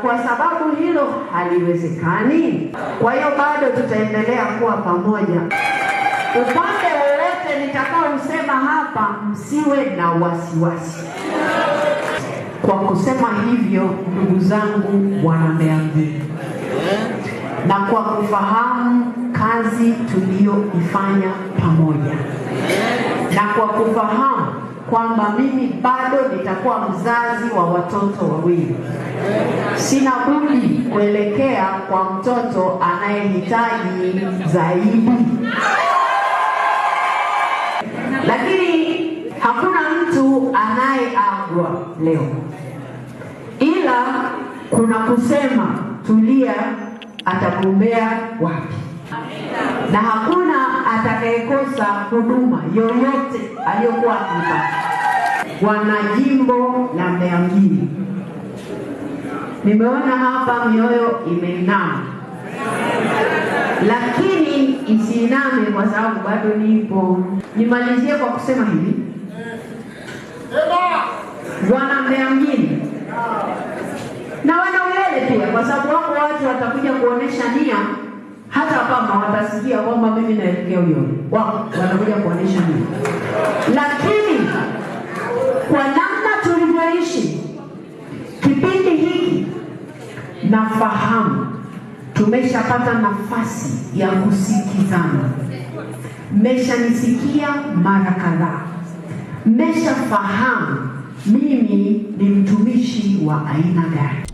Kwa sababu hilo haliwezekani, kwa hiyo bado tutaendelea kuwa pamoja. Upande wowote nitakao usema hapa, msiwe na wasiwasi. Kwa kusema hivyo, ndugu zangu wana Mbeya mjini, na kwa kufahamu kazi tuliyoifanya pamoja, na kwa kufahamu kwamba mimi bado nitakuwa mzazi wa watoto wawili, sina budi kuelekea kwa mtoto anayehitaji zaidi. Lakini hakuna mtu anayeagwa leo, ila kuna kusema Tulia atagombea wapi, na hakuna atakayekosa huduma yoyote aliyokuwa akipata. Wana jimbo la Mbeya mjini, nimeona hapa mioyo imeinama, lakini isiiname kwa sababu bado nipo. Nimalizie kwa kusema hivi, wana Mbeya mjini na wana Uyole pia, kwa sababu wako watu watakuja kuonesha nia, hata kama watasikia kwamba mimi naelekea Uyole, wao watakuja kuonesha nia. Lakini kwa namna tulivyoishi kipindi hiki, nafahamu tumeshapata nafasi ya kusikizana. Mmeshanisikia mara kadhaa, mmeshafahamu mimi ni mtumishi wa aina gani.